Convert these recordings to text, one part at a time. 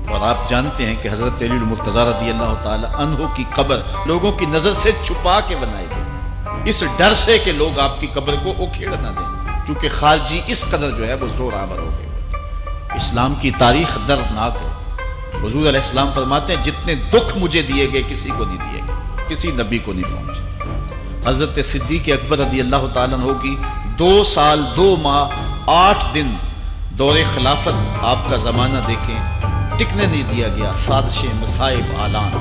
اور آپ جانتے ہیں کہ حضرت علی المرتضیٰ رضی اللہ تعالی عنہ کی قبر لوگوں کی نظر سے چھپا کے بنائی گئی، اس ڈر سے کہ لوگ آپ کی قبر کو اکھیڑ نہ دیں، کیونکہ خارجی اس قدر جو ہے وہ زور آور ہو گئے۔ اسلام کی تاریخ دردناک ہے۔ حضور علیہ السلام فرماتے ہیں جتنے دکھ مجھے دیے گئے کسی کو نہیں دیے گئے، کسی نبی کو نہیں پہنچے۔ حضرت صدیق اکبر رضی اللہ تعالیٰ عنہ کی 2 سال 2 ماہ 8 دن دور خلافت، آپ کا زمانہ دیکھیں، ٹکنے نہیں دیا گیا، سازشیں، مصائب، اعلان۔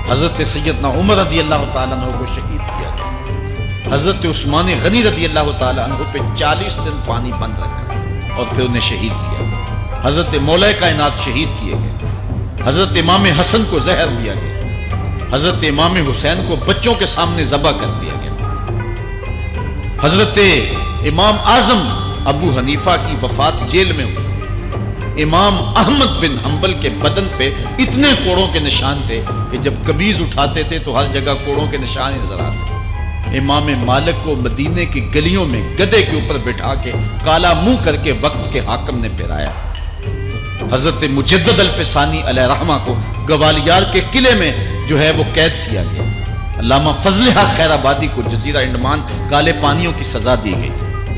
حضرت سیدنا عمر رضی اللہ تعالیٰ عنہ کو شہید کیا گیا، حضرت عثمان غنی رضی اللہ تعالیٰ عنہ پہ 40 دن پانی بند رکھا اور پھر انہیں شہید کیا گیا۔ حضرت مولا کائنات شہید کیے گئے، حضرت امام حسن کو زہر دیا گیا، حضرت امام حسین کو بچوں کے سامنے ذبح کر دیا گیا، حضرت امام اعظم ابو حنیفہ کی وفات جیل میں ہوئی، امام احمد بن حنبل کے بدن پہ اتنے کوڑوں کے نشان تھے کہ جب قمیض اٹھاتے تھے تو ہر جگہ کوڑوں کے نشان ہی نظر آتے۔ امام مالک کو مدینے کی گلیوں میں گدھے کے اوپر بٹھا کے کالا منہ کر کے وقت کے حاکم نے پھرایا۔ حضرت مجدد الفسانی علیہ رحمہ کو گوالیار کے قلعے میں جو ہے وہ قید کیا گیا۔ علامہ فضل حق خیر آبادی کو جزیرہ انڈمان کالے پانیوں کی سزا دی گئی۔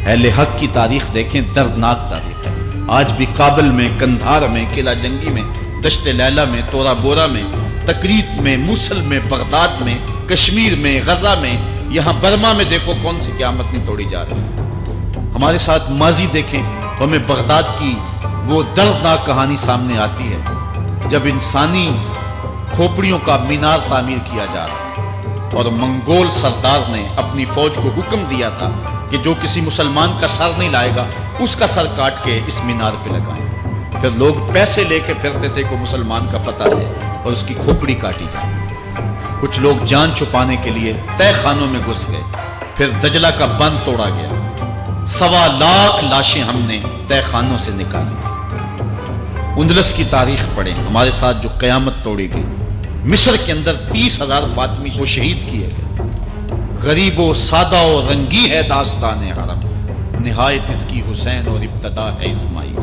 اہل حق کی تاریخ دیکھیں، دردناک تاریخ ہے۔ آج بھی کابل میں، کندھار میں، قلعہ جنگی میں، دشت لیلہ میں، تورا بورا میں، تکریت میں، موصل میں، بغداد میں، کشمیر میں، غزہ میں، یہاں برما میں دیکھو کون سی قیامت نہیں توڑی جا رہی۔ ہمارے ساتھ ماضی دیکھیں تو ہمیں بغداد کی وہ دردناک کہانی سامنے آتی ہے جب انسانی کھوپڑیوں کا مینار تعمیر کیا جا رہا اور منگول سردار نے اپنی فوج کو حکم دیا تھا کہ جو کسی مسلمان کا سر نہیں لائے گا اس کا سر کاٹ کے اس مینار پہ لگائیں۔ پھر لوگ پیسے لے کے پھرتے تھے کہ مسلمان کا پتہ ہے اور اس کی کھوپڑی کاٹی جائے۔ کچھ لوگ جان چھپانے کے لیے تہہ خانوں میں گھس گئے، پھر دجلہ کا بند توڑا گیا، 1.25 لاکھ لاشیں ہم نے تہہ خانوں سے نکالی۔ اندلس کی تاریخ پڑھیں، ہمارے ساتھ جو قیامت توڑی گئی۔ مصر کے اندر 30,000 فاطمی کو شہید کیے گئے۔ غریب و سادہ و رنگی ہے داستان حرم، نہایت اس کی حسین اور ابتدا ہے اسماعیل۔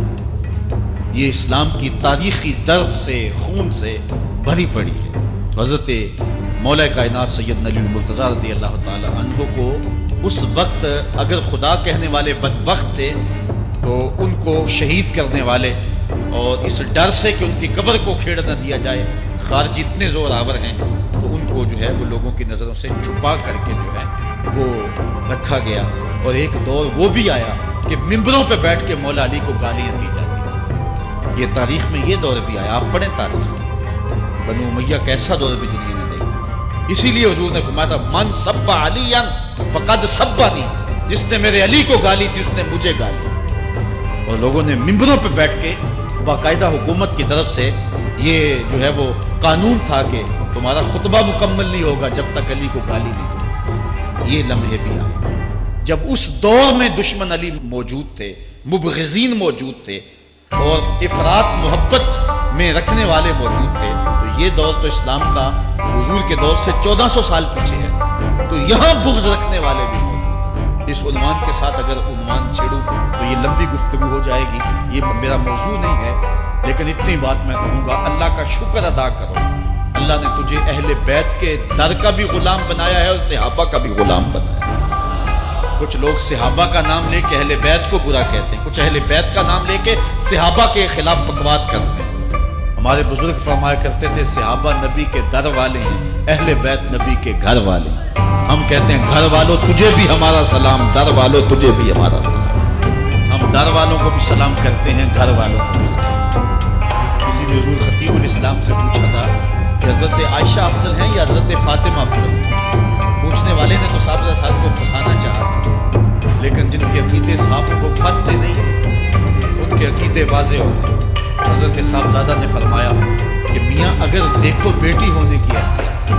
یہ اسلام کی تاریخی درد سے، خون سے بھری پڑی ہے۔ تو حضرت مولا کائنات سیدنا علی المرتضیٰ رضی اللہ تعالی عنہ کو اس وقت اگر خدا کہنے والے بدبخت تھے تو ان کو شہید کرنے والے اور اس ڈر سے کہ ان کی قبر کو کھیڑ نہ دیا جائے، خارجی اتنے زور آور ہیں تو ان کو جو ہے وہ لوگوں کی نظروں سے چھپا کر کے جو ہے وہ رکھا گیا۔ اور ایک دور وہ بھی آیا کہ ممبروں پہ بیٹھ کے مولا علی کو گالیاں دی جاتی تھی۔ یہ تاریخ میں یہ دور بھی آیا، آپ پڑھیں تاریخ، بنو امیہ کیسا دور بھی دنیا نے دیکھا۔ اسی لیے حضور نے فرمایا تھا من سب علی فقد سبنی، جس نے میرے علی کو گالی دی اس نے مجھے گالی۔ اور لوگوں نے ممبروں پہ بیٹھ کے باقاعدہ حکومت کی طرف سے یہ جو ہے وہ قانون تھا کہ تمہارا خطبہ مکمل نہیں ہوگا جب تک علی کو گالی نہیں دو۔ یہ لمحے بھی آئے جب اس دور میں دشمن علی موجود تھے، مبغضین موجود تھے اور افراط محبت میں رکھنے والے موجود تھے۔ تو یہ دور تو اسلام کا حضور کے دور سے 1400 سال پیچھے ہے، تو یہاں بغض رکھنے والے بھی موجود ہیں۔ اس عنوان کے ساتھ اگر عنوان چھیڑوں تو یہ لمبی گفتگو ہو جائے گی، یہ میرا موضوع نہیں ہے، لیکن اتنی بات میں کہوں گا، اللہ کا شکر ادا کرو، اللہ نے تجھے اہل بیت کے در کا بھی غلام بنایا ہے اور صحابہ کا بھی غلام بنایا ہے۔ کچھ لوگ صحابہ کا نام لے کے اہل بیت کو برا کہتے ہیں، کچھ اہل بیت کا نام لے کے صحابہ کے خلاف بکواس کرتے ہیں۔ ہمارے بزرگ فرمایا کرتے تھے صحابہ نبی کے در والے ہیں، اہل بیت نبی کے گھر والے ہیں۔ ہم کہتے ہیں گھر والوں تجھے بھی ہمارا سلام، در والوں تجھے بھی ہمارا سلام۔ ہم در والوں کو بھی سلام کرتے ہیں، گھر والوں کو بھی سلام۔ کسی نے حضور خطیب الاسلام سے پوچھا تھا کہ حضرت عائشہ افضل ہیں یا حضرت فاطمہ افضل ہیں؟ پوچھنے والے نے تو صاحب کو پھنسانا چاہا تھا، لیکن جن کے عقیدے صاف کو پھنستے نہیں، ان کے عقیدے واضح ہوتے ہیں۔ حضرت صاحبزادہ نے فرمایا کہ میاں اگر دیکھو بیٹی ہونے کی حیثیت سے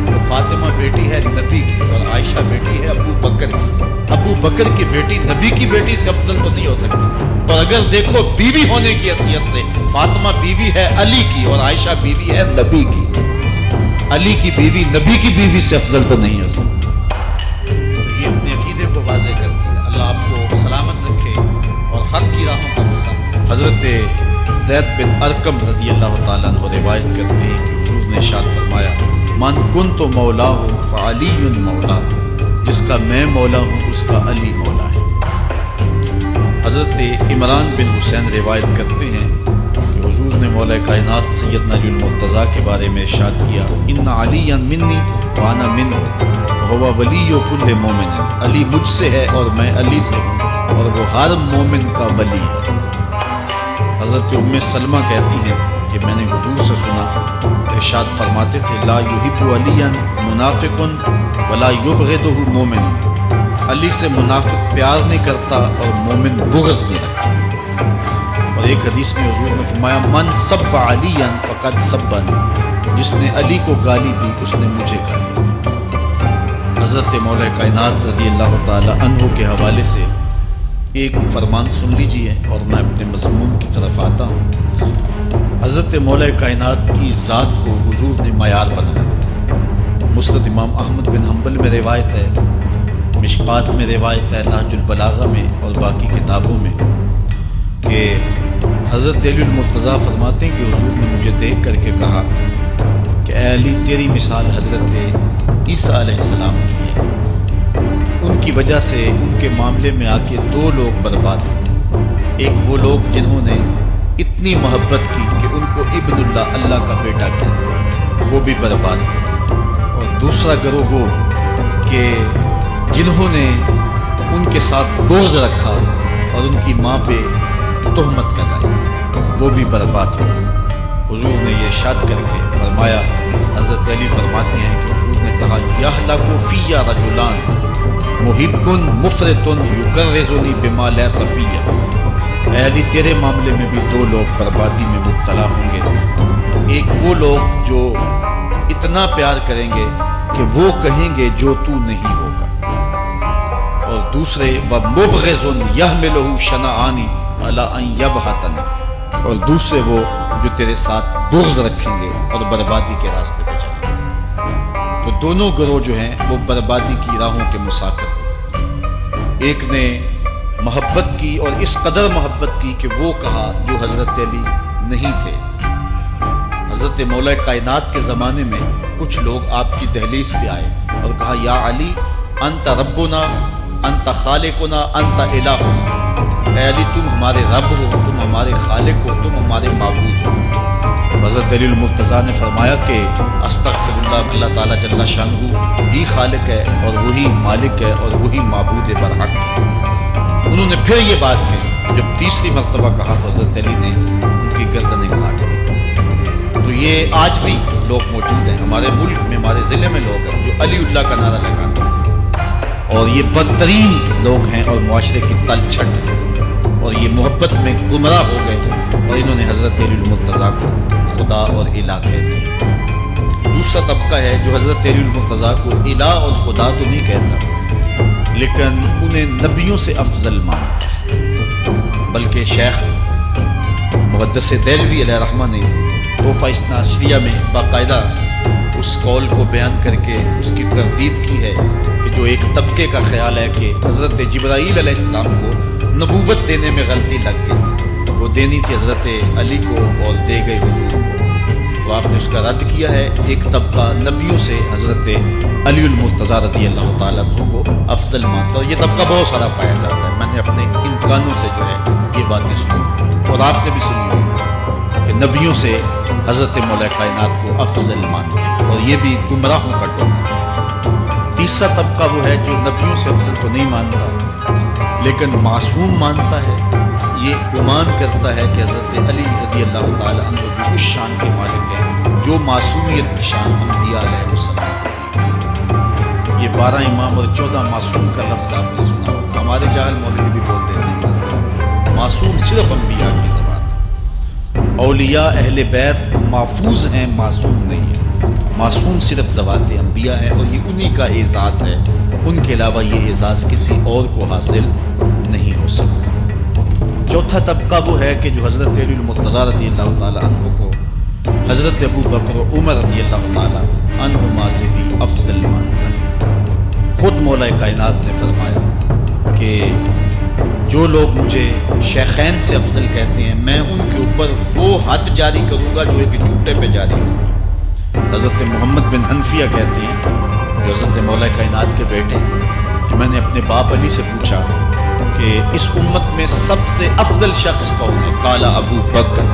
تو فاطمہ بیٹی ہے نبی کی اور عائشہ بیٹی ہے ابو بکر کی۔ ابو بکر کی بیٹی نبی کی بیٹی سے افضل تو نہیں ہو سکتی، اور اگر دیکھو بیوی ہونے کی حیثیت سے فاطمہ بیوی ہے علی کی اور عائشہ بیوی ہے نبی کی۔ علی کی بیوی نبی کی بیوی سے افضل تو نہیں ہو سکتی۔ تو یہ اپنے عقیدے کو واضح کرتی ہے۔ اللہ آپ کو سلامت رکھے اور حق کی راہوں کا مسلط۔ حضرت زید بن ارقم رضی اللہ تعالیٰ عنہ روایت کرتے ہیں کہ حضور نے ارشاد فرمایا من کنت مولا فعلی مولا، جس کا میں مولا ہوں اس کا علی مولا ہے۔ حضرت عمران بن حسین روایت کرتے ہیں کہ حضور نے مولا کائنات سیدنا علی المرتضیٰ کے بارے میں ارشاد کیا ان علی منی وانا منہ وہو ولی کل مومن، علی مجھ سے ہے اور میں علی سے ہوں اور وہ ہر مومن کا ولی ہے۔ حضرت ام سلمہ کہتی ہیں کہ میں نے حضور سے سنا ارشاد فرماتے تھے لا یحب علی منافق ولا یبغضہ مومن، علی سے منافق پیار نہیں کرتا اور مومن بغض نہیں رکھتا۔ اور ایک حدیث میں حضور نے فرمایا من سب علی فقد سبن، جس نے علی کو گالی دی اس نے مجھے گالی دی۔ حضرت مولا کائنات رضی اللہ تعالی عنہ کے حوالے سے ایک فرمان سن لیجئے اور میں اپنے مضمون کی طرف آتا ہوں۔ حضرت مولا کائنات کی ذات کو حضور نے معیار بنایا۔ مسند امام احمد بن حنبل میں روایت ہے، مشکات میں روایت ہے، نہج البلاغہ میں اور باقی کتابوں میں کہ حضرت علی المرتضیٰ فرماتے ہیں کہ حضور نے مجھے دیکھ کر کے کہا کہ اے علی تیری مثال حضرت عیسیٰ علیہ السلام کی ہے، ان کی وجہ سے ان کے معاملے میں آ کے دو لوگ برباد ہوئے۔ ایک وہ لوگ جنہوں نے اتنی محبت کی کہ ان کو ابن اللہ، اللہ کا بیٹا کہتے، وہ بھی برباد ہوئے۔ اور دوسرا گروہ وہ کہ جنہوں نے ان کے ساتھ بغض رکھا اور ان کی ماں پہ تہمت لگائی، وہ بھی برباد ہوئے۔ حضور نے یہ ارشاد کر کے فرمایا، حضرت علی فرماتے ہیں کہ حضور نے کہا یہلک فی رجلان محب مفرط یکرزنی بما لیس فی، اے علی تیرے معاملے میں بھی دو لوگ بربادی میں مبتلا ہوں گے۔ ایک وہ لوگ جو اتنا پیار کریں گے کہ وہ کہیں گے جو تو نہیں ہوگا، اور دوسرے ومبغض یحملہ شنآن علی ان یبہتن، اور دوسرے وہ جو تیرے ساتھ بغض رکھیں گے اور بربادی کے راستے پہ چلیں گے۔ تو دونوں گروہ جو ہیں وہ بربادی کی راہوں کے مسافر ہیں۔ ایک نے محبت کی اور اس قدر محبت کی کہ وہ کہا جو حضرت علی نہیں تھے۔ حضرت مولا کائنات کے زمانے میں کچھ لوگ آپ کی دہلیز پہ آئے اور کہا یا علی انت ربنا انت خالقنا انت الہنا، اے علی تم ہمارے رب ہو، تم ہمارے خالق ہو، تم ہمارے معبود ہو۔ حضرت علی المرتضیٰ نے فرمایا کہ استغفر اللہ، اللہ تعالیٰ جل شانہ ہی خالق ہے اور وہی مالک ہے اور وہی معبود برحق ہے۔ انہوں نے پھر یہ بات کہی، جب تیسری مرتبہ کہا تو حضرت علی نے ان کی گردنیں کاٹ دی۔ تو یہ آج بھی لوگ موجود ہیں ہمارے ملک میں، ہمارے ضلع میں لوگ ہیں جو علی اللہ کا نعرہ لگاتے ہیں، اور یہ بدترین لوگ ہیں اور معاشرے کی تل چھٹ ہے، اور یہ محبت میں گمراہ ہو گئے اور انہوں نے حضرت علی المرتضیٰ کو خدا اور الہ کہتے ہیں۔ دوسرا طبقہ ہے جو حضرت علی المرتضیٰ کو الہ اور خدا تو نہیں کہتا، لیکن انہیں نبیوں سے افضل مانتا ہے۔ بلکہ شیخ محدث دہلوی علیہ رحمہ نے تحفہ اثنا عشریہ میں باقاعدہ اس قول کو بیان کر کے اس کی تردید کی ہے کہ جو ایک طبقے کا خیال ہے کہ حضرت جبرائیل علیہ السلام کو نبوت دینے میں غلطی لگ گئی تھی، وہ دینی تھی حضرت علی کو اور دے گئی حضور کو، تو آپ نے اس کا رد کیا ہے۔ ایک طبقہ نبیوں سے حضرت علی المرتضیٰ رضی اللہ تعالیٰ عنہ کو افضل مانتا ہے، اور یہ طبقہ بہت سارا پایا جاتا ہے۔ میں نے اپنے ان کانوں سے جو ہے یہ باتیں سنی اور آپ نے بھی سنی ہوگی کہ نبیوں سے حضرت مولا کائنات کو افضل مانتا ہے، اور یہ بھی گمراہوں کا ٹولہ ہے۔ تیسرا طبقہ وہ ہے جو نبیوں سے افضل تو نہیں مانتا لیکن معصوم مانتا ہے، یہ گمان کرتا ہے کہ حضرت علی رضی اللہ تعالی عنہ بھی اس شان کے مالک ہیں جو معصومیت کی شان انبیاء علیہ السلام ہوتی ہے۔ یہ 12 امام اور 14 معصوم کا لفظ آپ نے سنا ہوگا، ہمارے جاہل مولوی بھی بولتے ہیں معصوم صرف انبیاء کی زبان ہے، اولیاء اہل بیت محفوظ ہیں، معصوم نہیں ہے۔ معصوم صرف ذوات انبیاء ہے اور یہ انہی کا اعزاز ہے، ان کے علاوہ یہ اعزاز کسی اور کو حاصل نہیں ہو سکتا۔ چوتھا طبقہ وہ ہے کہ جو حضرت علی المرتضیٰ رضی اللہ تعالی عنہ کو حضرت ابو بکر و عمر رضی اللہ تعالی عنہما سے بھی افضل مانتا ہے۔ خود مولا کائنات نے فرمایا کہ جو لوگ مجھے شیخین سے افضل کہتے ہیں میں ان کے اوپر وہ حد جاری کروں گا جو ایک جھوٹے پہ جاری ہوتی ہے۔ حضرت محمد بن حنفیہ کہتے ہیں کہ حضرت مولا کائنات کے بیٹے کہ میں نے اپنے باپ علی سے پوچھا کہ اس امت میں سب سے افضل شخص کون ہے؟ قال ابو بکر۔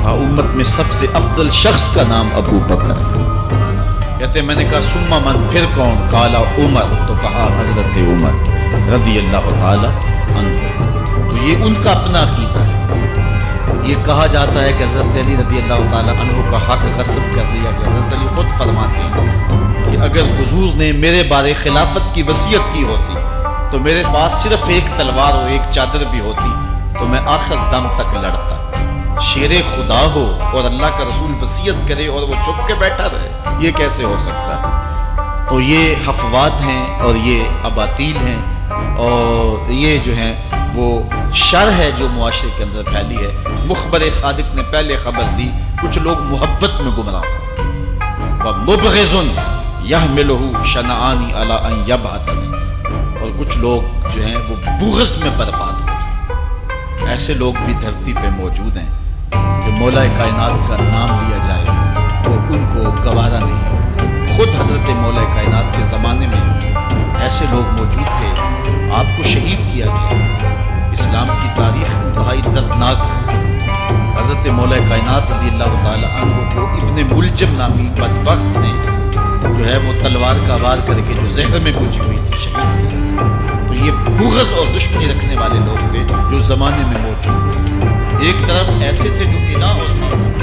امت میں سب سے افضل شخص کا نام ابو بکر ہے۔ کہتے ہیں میں نے کہا ثم من، پھر کون؟ قال عمر، تو کہا حضرت عمر رضی اللہ تعالی عنہ۔ تو یہ ان کا اپنا عقیدہ ہے۔ یہ کہا جاتا ہے کہ حضرت علی رضی اللہ تعالی عنہ کا حق غصب کر لیا گیا۔ حضرت علی خود فرماتے ہیں کہ اگر حضور نے میرے بارے خلافت کی وصیت کی ہوتی تو میرے پاس صرف ایک تلوار اور ایک چادر بھی ہوتی تو میں آخر دم تک لڑتا۔ شیر خدا ہو اور اللہ کا رسول وصیت کرے اور وہ چپ کے بیٹھا رہے، یہ کیسے ہو سکتا ہے؟ تو یہ حفوات ہیں اور یہ اباطیل ہیں اور یہ جو ہیں وہ شر ہے جو معاشرے کے اندر پھیلی ہے۔ مخبر صادق نے پہلے خبر دی کچھ لوگ محبت میں گمراہ ہیں، وَمُبْغِضٌ يَحْمِلُهُ شَنَآنِ عَلَىٰ أَن يَبْعَثَنِ، اور کچھ لوگ جو ہیں وہ بغض میں برباد ہو۔ ایسے لوگ بھی دھرتی پہ موجود ہیں کہ مولا کائنات کا نام لیا جائے وہ ان کو گوارا نہیں ہوتا۔ خود حضرت مولا کائنات کے زمانے میں ایسے لوگ موجود تھے، آپ کو شہید کیا گیا۔ اسلام کی تاریخ انتہائی دردناک ہے۔ حضرت مولا کائنات رضی اللہ تعالی عنہ کو ابن ملجم نامی بدبخت نے جو ہے وہ تلوار کا وار کر کے جو زہر میں گنجی ہوئی تھی شہید کیا۔ تو یہ بغض اور دشمنی رکھنے والے لوگ تھے جو زمانے میں موجود تھے۔ ایک طرف ایسے تھے جو الہ اور معبود